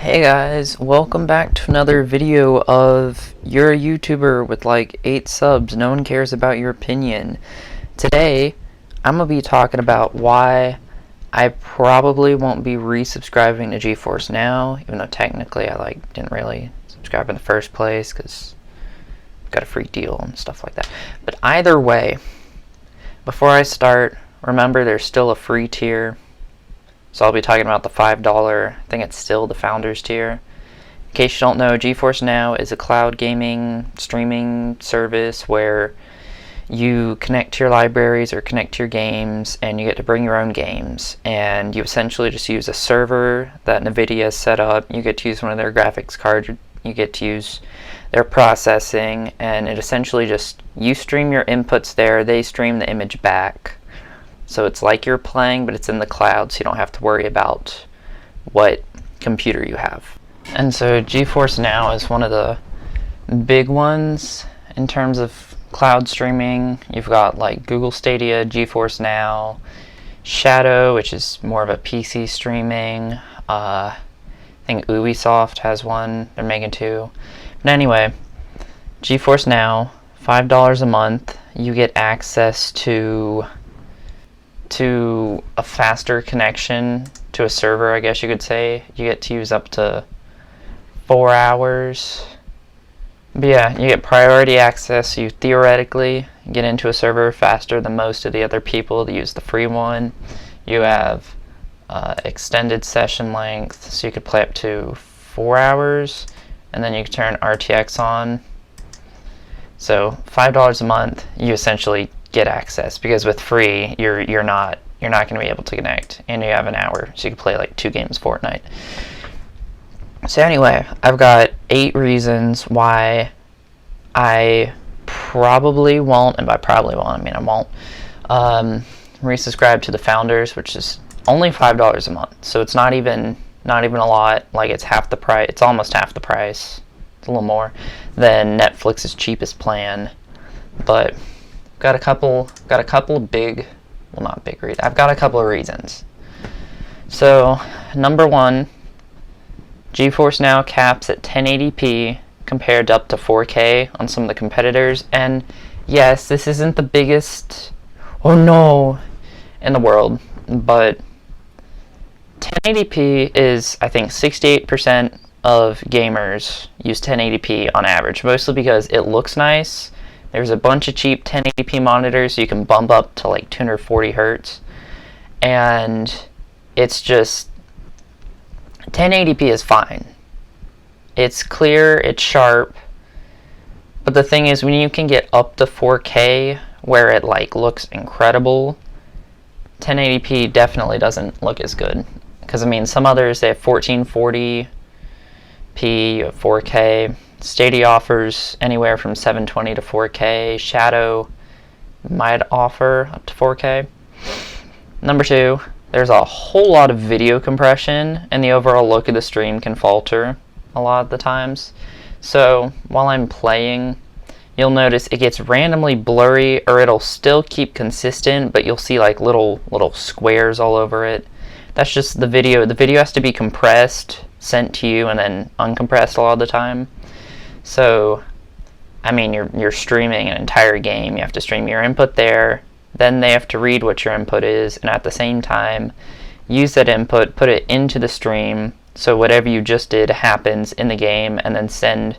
Hey guys, welcome back to another video of you're a YouTuber with like 8 subs, no one cares about your opinion. Today, I'm going to be talking about why I probably won't be resubscribing to GeForce Now, even though technically I didn't really subscribe in the first place because I've got a free deal and stuff like that. But either way, before I start, remember there's still a free tier. So I'll be talking about the $5, I think it's still the Founders tier. In case you don't know, GeForce Now is a cloud gaming streaming service where you connect to your libraries or connect to your games and you get to bring your own games. And you essentially just use a server that NVIDIA has set up. You get to use one of their graphics cards. You get to use their processing. And it essentially just, you stream your inputs there, they stream the image back. So it's like you're playing, but it's in the cloud, so you don't have to worry about what computer you have. And so GeForce Now is one of the big ones in terms of cloud streaming. You've got like Google Stadia, GeForce Now, Shadow, which is more of a PC streaming. I think Ubisoft has one. They're making two. But anyway, GeForce Now, $5 a month. You get access to a faster connection to a server, I guess you could say. You get to use up to 4 hours. But yeah, you get priority access. You theoretically get into a server faster than most of the other people that use the free one. You have extended session length, so you could play up to 4 hours, and then you can turn RTX on. So $5 a month, you essentially get access, because with free you're not going to be able to connect, and you have an hour, so you can play like 2 games Fortnite. So anyway, I've got 8 reasons why I probably won't, and by probably won't I mean I won't, resubscribe to the Founders, which is only $5 a month. So it's not even a lot. Like, it's half the price. It's almost half the price. It's a little more than Netflix's cheapest plan, but got a couple of big, well, not big reasons. I've got a couple of reasons. So, number one, GeForce Now caps at 1080p compared to up to 4K on some of the competitors. And yes, this isn't the biggest, oh no, in the world, but 1080p is, I think, 68% of gamers use 1080p on average, mostly because it looks nice. There's a bunch of cheap 1080p monitors, so you can bump up to like 240 hertz. And it's just, 1080p is fine. It's clear, it's sharp. But the thing is, when you can get up to 4K, where it like looks incredible, 1080p definitely doesn't look as good. Because I mean, some others, they have 1440p, you have 4K. Stadia offers anywhere from 720 to 4K. Shadow might offer up to 4K. Number two, there's a whole lot of video compression, and the overall look of the stream can falter a lot of the times. So while I'm playing, you'll notice it gets randomly blurry, or it'll still keep consistent, but you'll see like little squares all over it. That's just the video. The video has to be compressed, sent to you, and then uncompressed a lot of the time. So, I mean, you're streaming an entire game. You have to stream your input there, then they have to read what your input is, and at the same time, use that input, put it into the stream, so whatever you just did happens in the game, and then send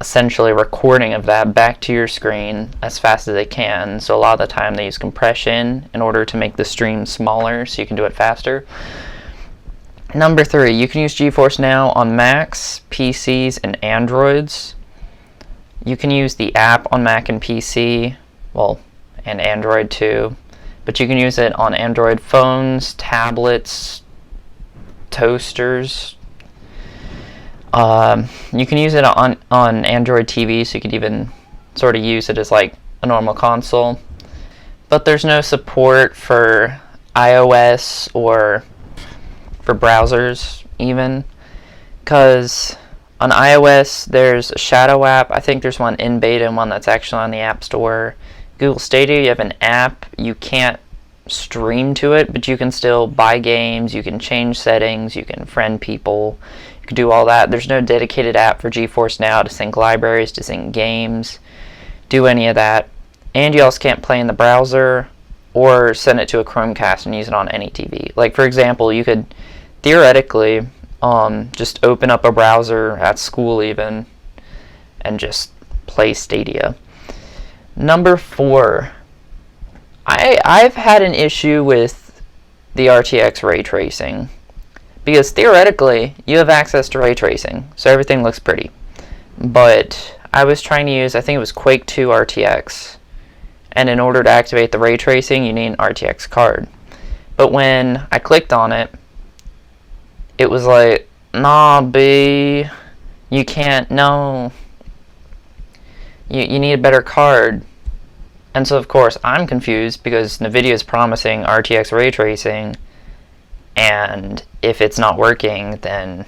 essentially a recording of that back to your screen as fast as they can. So a lot of the time they use compression in order to make the stream smaller so you can do it faster. Number three, you can use GeForce Now on Macs, PCs, and Androids. You can use the app on Mac and PC, well, and Android too, but you can use it on Android phones, tablets, toasters. You can use it on Android TV, so you could even sort of use it as like a normal console. But there's no support for iOS or for browsers even, because on iOS there's a Shadow app. I think there's one in beta and one that's actually on the App Store. Google Stadia, you have an app. You can't stream to it, but you can still buy games, you can change settings, you can friend people, you can do all that. There's no dedicated app for GeForce Now to sync libraries, to sync games, do any of that. And you also can't play in the browser or send it to a Chromecast and use it on any TV. Like, for example, you could theoretically just open up a browser at school even and just play Stadia. Number 4, I've had an issue with the RTX ray tracing, because theoretically you have access to ray tracing, so everything looks pretty. But I was trying to use, I think it was Quake 2 RTX, and in order to activate the ray tracing you need an RTX card. But when I clicked on it, it was like, nah, B, you can't, no. You need a better card. And so of course I'm confused, because NVIDIA is promising RTX ray tracing, and if it's not working, then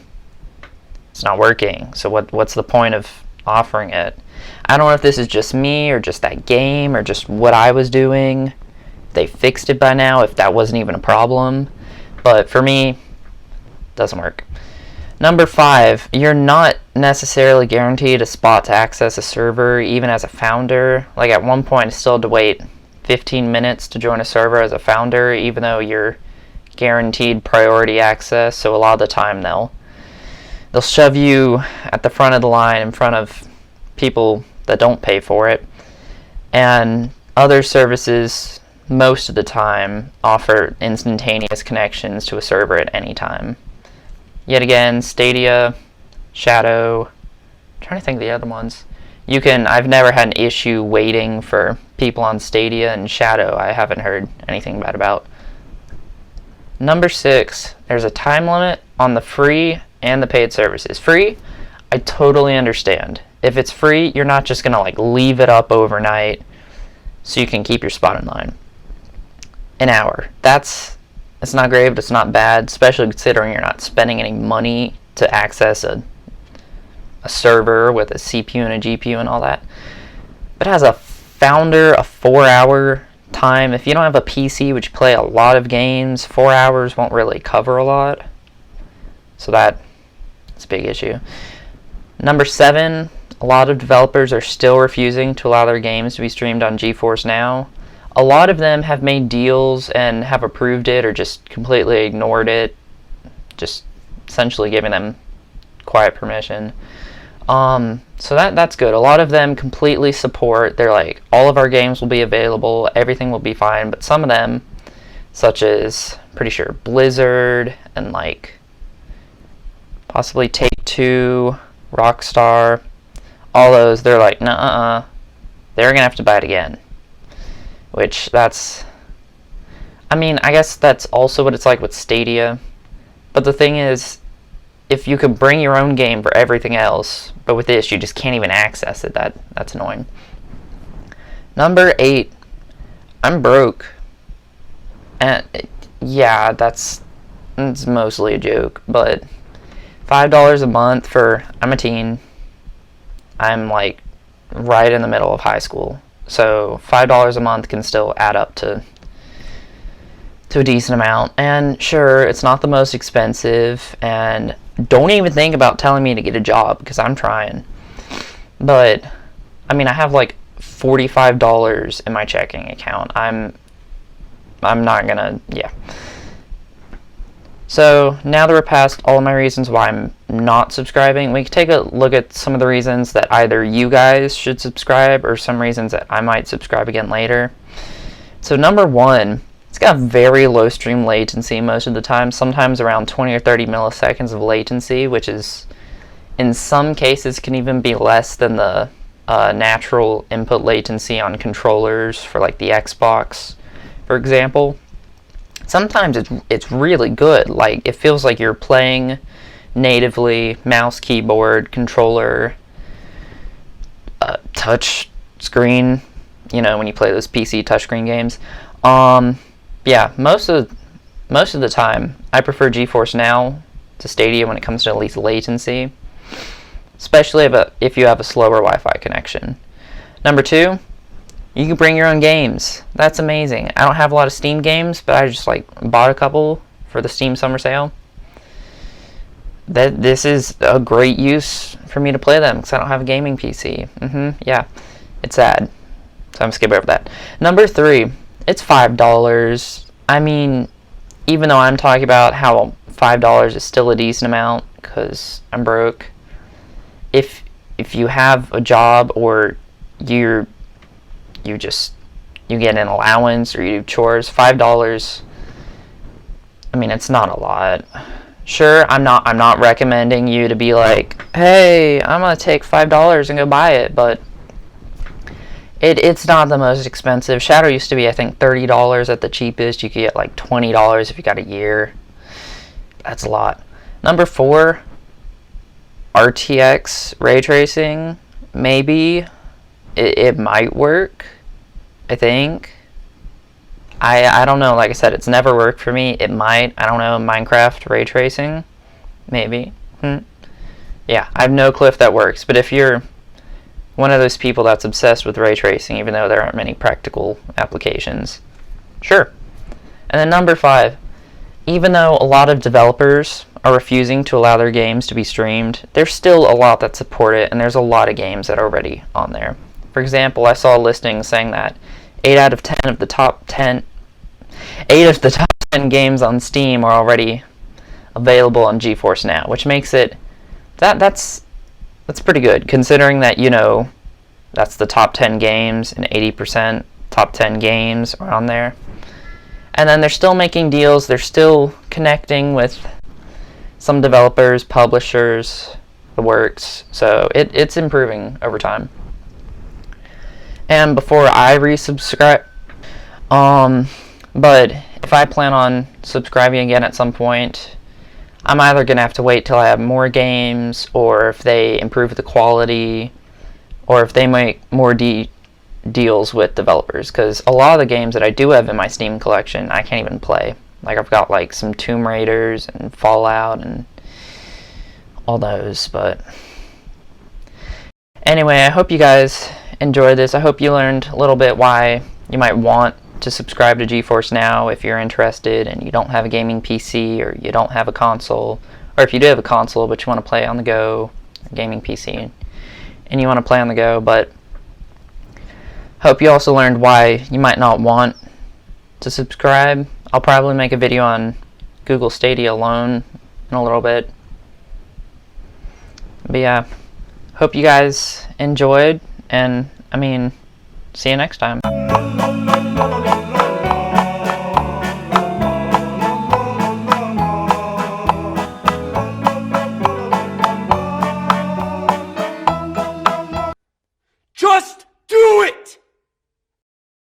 it's not working. So what's the point of offering it? I don't know if this is just me, or just that game, or just what I was doing. They fixed it by now, if that wasn't even a problem. But for me, it doesn't work. Number 5, you're not necessarily guaranteed a spot to access a server, even as a founder. Like, at one point I still had to wait 15 minutes to join a server as a founder, even though you're guaranteed priority access. So a lot of the time they'll shove you at the front of the line in front of people that don't pay for it. And other services, most of the time, offer instantaneous connections to a server at any time. Yet again, Stadia, Shadow, I'm trying to think of the other ones. I've never had an issue waiting for people on Stadia, and Shadow I haven't heard anything bad about. Number 6, there's a time limit on the free and the paid services. Free, I totally understand. If it's free, you're not just gonna like leave it up overnight so you can keep your spot in line. An hour. It's not great, but it's not bad, especially considering you're not spending any money to access a server with a CPU and a GPU and all that. But as a founder, a 4-hour time, if you don't have a PC which play a lot of games, 4 hours won't really cover a lot. So that's a big issue. Number 7, a lot of developers are still refusing to allow their games to be streamed on GeForce Now. A lot of them have made deals and have approved it, or just completely ignored it, just essentially giving them quiet permission. So that's good. A lot of them completely support. They're like, all of our games will be available, everything will be fine. But some of them, such as, pretty sure, Blizzard and like possibly Take-Two, Rockstar, all those, they're like, nuh-uh, they're gonna have to buy it again. Which I guess that's also what it's like with Stadia. But the thing is, if you could bring your own game for everything else, but with this you just can't even access it, that's annoying. Number 8, I'm broke. And yeah, it's mostly a joke, but $5 a month for, I'm a teen. I'm like right in the middle of high school. So $5 a month can still add up to a decent amount. And sure, it's not the most expensive, and don't even think about telling me to get a job, because I'm trying. But I have like $45 in my checking account. I'm not gonna, yeah. So now that we're past all of my reasons why I'm not subscribing, we can take a look at some of the reasons that either you guys should subscribe, or some reasons that I might subscribe again later. So number 1, it's got very low stream latency most of the time, sometimes around 20 or 30 milliseconds of latency, which is, in some cases, can even be less than the natural input latency on controllers for like the Xbox, for example. Sometimes it's really good. Like, it feels like you're playing natively, mouse, keyboard, controller, touch screen, when you play those PC touchscreen games. Yeah, most of the time I prefer GeForce Now to Stadia when it comes to at least latency, especially if you have a slower Wi-Fi connection. Number 2, You can bring your own games. That's amazing. I don't have a lot of Steam games, but I just like bought a couple for the Steam summer sale. This is a great use for me to play them because I don't have a gaming PC. Yeah, it's sad. So I'm gonna skip over that. Number 3, it's $5. I mean, even though I'm talking about how $5 is still a decent amount because I'm broke, if you have a job or you get an allowance or you do chores, $5, I mean, it's not a lot. Sure, I'm not recommending you to be like, hey, I'm gonna take $5 and go buy it, but it's not the most expensive. Shadow used to be, I think, $30 at the cheapest. You could get like $20 if you got a year. That's a lot. Number 4, RTX ray tracing. Maybe it might work, I think. I don't know. Like I said, it's never worked for me. It might. I don't know. Minecraft ray tracing, maybe. Yeah, I have no clue if that works. But if you're one of those people that's obsessed with ray tracing, even though there aren't many practical applications, sure. And then number 5, even though a lot of developers are refusing to allow their games to be streamed, there's still a lot that support it, and there's a lot of games that are already on there. For example, I saw a listing saying that 8 out of the top 10 games on Steam are already available on GeForce Now, which makes it that's pretty good, considering that, you know, that's the top 10 games and 80% top 10 games are on there. And then they're still making deals, they're still connecting with some developers, publishers, the works, so it's improving over time. And before I resubscribe, but if I plan on subscribing again at some point, I'm either going to have to wait till I have more games, or if they improve the quality, or if they make more deals with developers, because a lot of the games that I do have in my Steam collection, I can't even play. Like, I've got like some Tomb Raiders and Fallout and all those, but anyway, I hope you guys enjoyed this. I hope you learned a little bit why you might want to subscribe to GeForce Now if you're interested and you don't have a gaming PC or you don't have a console, or if you do have a console but you want to play on the go, a gaming PC, and you want to play on the go. But hope you also learned why you might not want to subscribe. I'll probably make a video on Google Stadia alone in a little bit. But yeah, hope you guys enjoyed, and I mean, see you next time.